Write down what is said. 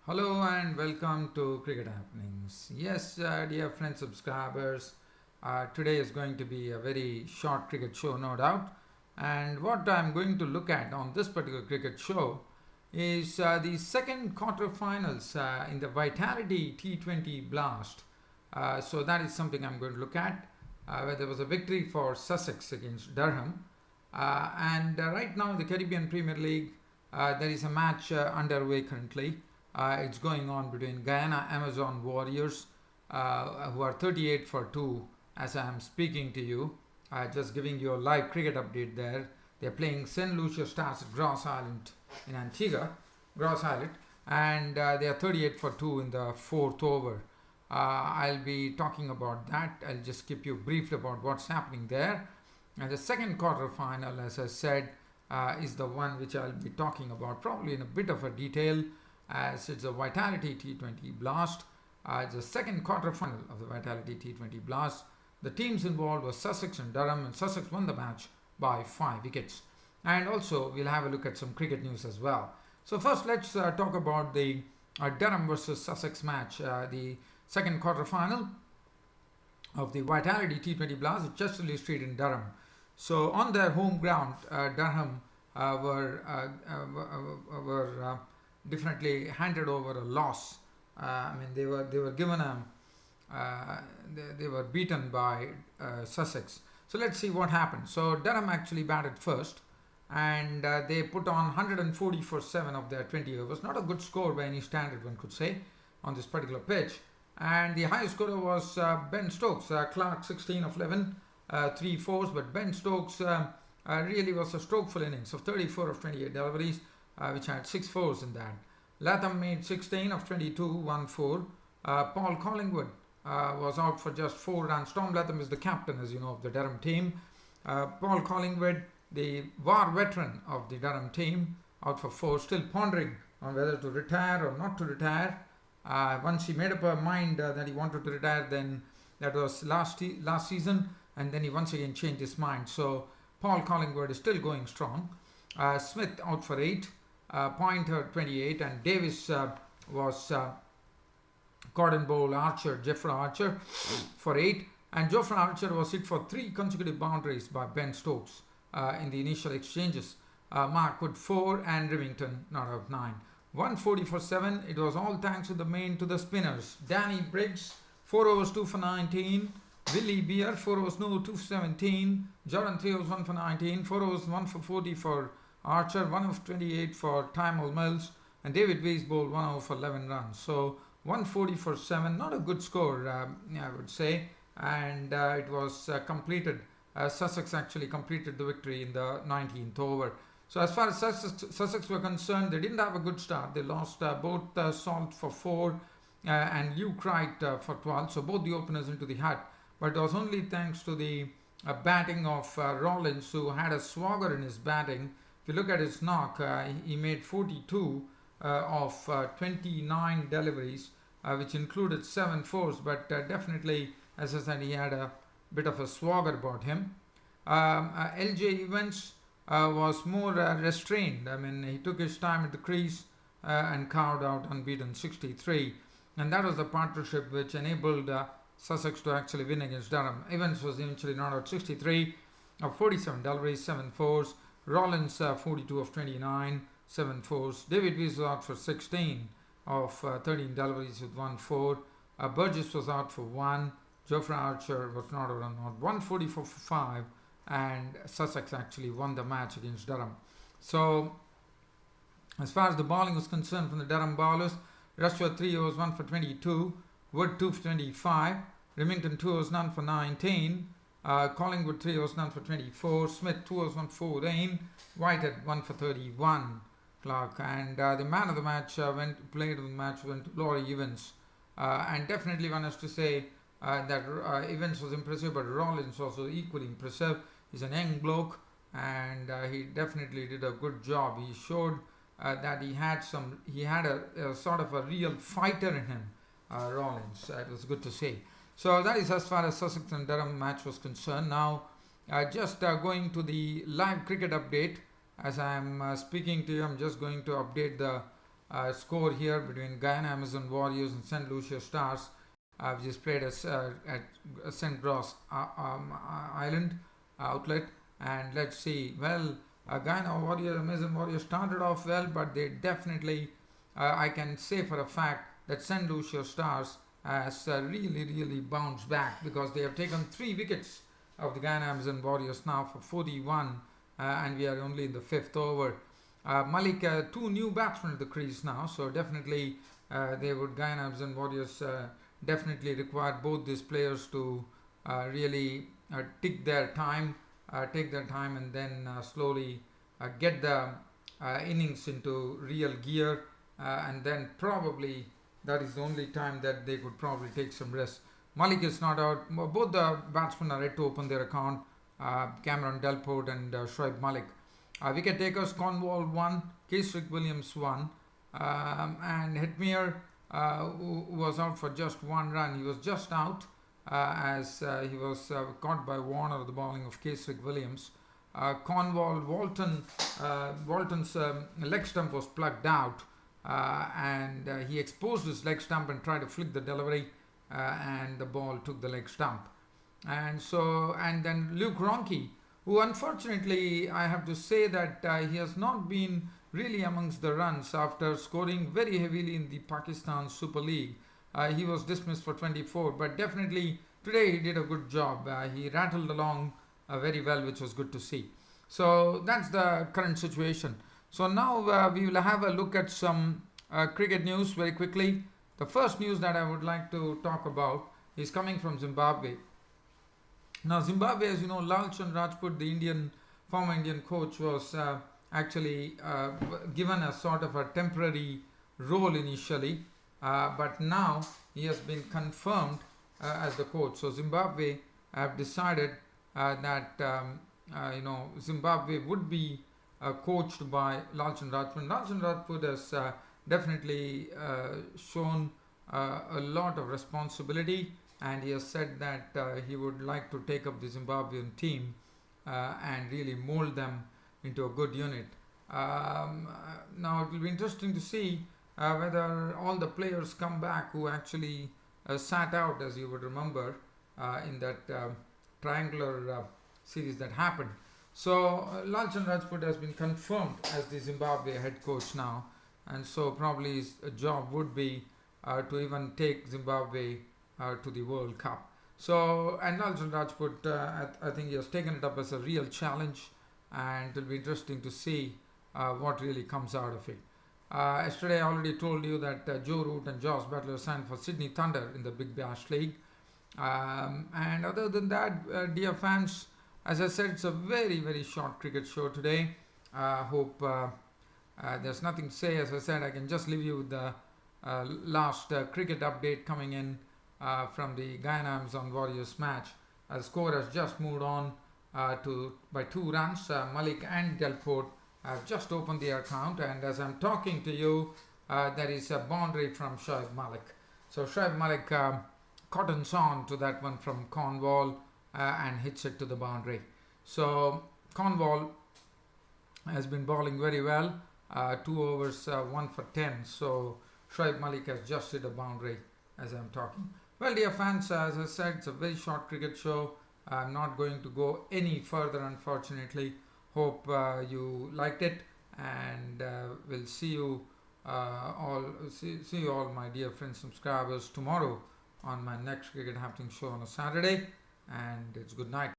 Hello and welcome to Cricket Happenings. Yes, dear friends, subscribers, today is going to be a very short cricket show, no doubt. And what I'm going to look at on this particular cricket show is the second quarterfinals in the Vitality T20 Blast. So that is something I'm going to look at, where there was a victory for Sussex against Durham. And right now in the Caribbean Premier League, there is a match underway currently. It's going on between Guyana Amazon Warriors, who are 38 for 2 as I am speaking to you. Just giving you a live cricket update there. They're playing St. Lucia Stars at Gross Island in Antigua, Gross Island, and they are 38 for 2 in the fourth over. I'll be talking about that. I'll just keep you briefed about what's happening there. And the second quarter final, as I said, is the one which I'll be talking about probably in a bit of a detail, as it's a Vitality T20 Blast. It's the second quarter final of the Vitality T20 Blast. The teams involved were Sussex and Durham, and Sussex won the match by 5 wickets. And also, we'll have a look at some cricket news as well. So first, let's talk about the Durham versus Sussex match, the second quarter final of the Vitality T20 Blast at Chesterley Street in Durham. So on their home ground, Durham were definitely handed over a loss. They were given they were beaten by Sussex. So let's see what happened. So Durham actually batted first, and they put on 140 for 7 of their 20 overs. Not a good score by any standard, one could say, on this particular pitch. And the highest scorer was Ben Stokes. Clark 16 of 11, 3 fours, but Ben Stokes really was a strokeful innings of 34 of 28 deliveries, which had 6 fours in that. Latham made 16 of 22, 1 4. Paul Collingwood was out for just 4 runs. Tom Latham is the captain, as you know, of the Durham team. Paul Collingwood, the war veteran of the Durham team, out for 4, still pondering on whether to retire or not to retire. Once he made up a mind that he wanted to retire, then that was last season, and then he once again changed his mind. So Paul Collingwood is still going strong. Smith out for 8, Pointer 28, and Davis was Gordon Bowl Archer, Jeffrey Archer for 8, and Jeffrey Archer was hit for 3 consecutive boundaries by Ben Stokes in the initial exchanges. Mark Wood 4 and Rivington not out 9. 140 for 7. It was all thanks to the spinners. Danny Briggs 4 overs 2 for 19. Willie Beer 4 overs no 2 for 17. Jordan 3 overs 1 for 19. 4 overs 1 for 40 for Archer, 1 of 28 for Tymel Mills, and David Weiss bowled 1 over for 11 runs. So 140 for 7, not a good score, I would say, and it was completed. Sussex actually completed the victory in the 19th over. So as far as Sussex were concerned, they didn't have a good start. They lost both Salt for 4 and Luke Wright for 12, so both the openers into the hut. But it was only thanks to the batting of Rollins, who had a swagger in his batting. If you look at his knock, he made 42 of 29 deliveries, which included 7 fours, but definitely, as I said, he had a bit of a swagger about him. LJ Evans was more restrained. He took his time at the crease and carved out unbeaten 63, and that was the partnership which enabled Sussex to actually win against Durham. Evans was eventually not out 63 of 47 deliveries, 7 fours. Rollins 42 of 29, 7 fours. David Weiss was out for 16 of 13 deliveries with 1 4. Burgess was out for 1. Geoffrey Archer was not out on 144 for 5, and Sussex actually won the match against Durham. So as far as the bowling was concerned from the Durham bowlers, Rushworth 3 overs 1 for 22, Wood 2 for 25, Remington 2 overs none for 19, Collingwood 3 overs none for 24, Smith 2 overs 1 for 14, Whitehead 1 for 31, Clark, and the man of the match played of the match went to Laurie Evans, and definitely one has to say that Evans was impressive, but Rollins was also equally impressive. He's an young bloke, and he definitely did a good job. He showed that he had a sort of a real fighter in him, Rollins. It was good to see. So that is as far as Sussex and Durham match was concerned. Now, just going to the live cricket update. As I am speaking to you, I'm just going to update the score here between Guyana Amazon Warriors and St. Lucia Stars. I've just played at St. Bros Island outlet, and let's see. Well, Guyana Warriors, Amazon Warriors started off well, but they definitely, I can say for a fact that St. Lucia Stars has really bounced back, because they have taken 3 wickets of the Guyana Amazon Warriors now for 41, and we are only in the 5th over. Malik, 2 new batsmen at the crease now, so definitely Guyana Amazon Warriors definitely require both these players to really take their time, and then slowly get the innings into real gear, and then probably that is the only time that they could probably take some rest. Malik is not out. Both the batsmen are yet to open their account. Cameron Delport and Shoaib Malik. Wicket takers: Cornwall 1, Kesrick Williams 1, and Hetmyer, who was out for just 1 run. He was just out as he was caught by Warner, the bowling of Kesrick Williams. Walton's leg stump was plugged out, and he exposed his leg stump and tried to flick the delivery, and the ball took the leg stump. And then Luke Ronchi, who unfortunately, I have to say that he has not been really amongst the runs after scoring very heavily in the Pakistan Super League. He was dismissed for 24, but definitely today he did a good job. He rattled along very well, which was good to see. So that's the current situation. So now we will have a look at some cricket news very quickly. The first news that I would like to talk about is coming from Zimbabwe. Now, Zimbabwe, as you know, Lal Chand Rajput, the former Indian coach, was actually given a sort of a temporary role initially, but now he has been confirmed as the coach. So Zimbabwe have decided that Zimbabwe would be coached by Lal Chand Rajput. Lal Chand Rajput has definitely shown a lot of responsibility, and he has said that he would like to take up the Zimbabwean team and really mold them into a good unit. Now it will be interesting to see whether all the players come back who actually sat out, as you would remember, in that triangular series that happened. So Lal Chand Rajput has been confirmed as the Zimbabwe head coach now, and so probably his job would be to even take Zimbabwe to the World Cup. So, and Lal Chand Rajput, I think he has taken it up as a real challenge, and it will be interesting to see what really comes out of it. Yesterday I already told you that Joe Root and Josh Butler signed for Sydney Thunder in the Big Bash League. And other than that, dear fans, as I said, it's a very short cricket show today. Hope there's nothing to say. As I said, I can just leave you with the last cricket update coming in from the Guyana Amazon Warriors match. The score has just moved on by 2 runs. Malik and Delport have just opened their account, and as I'm talking to you, there is a boundary from Shoaib Malik. So Shoaib Malik cottons on to that one from Cornwall and hits it to the boundary. So Cornwall has been bowling very well. 2 overs, 1 for 10. So Shoaib Malik has just hit a boundary as I'm talking. Well, dear fans, as I said, it's a very short cricket show. I'm not going to go any further, unfortunately. Hope you liked it, and we'll see you all, my dear friends, subscribers, tomorrow on my next Cricket Happening show on a Saturday. And it's good night.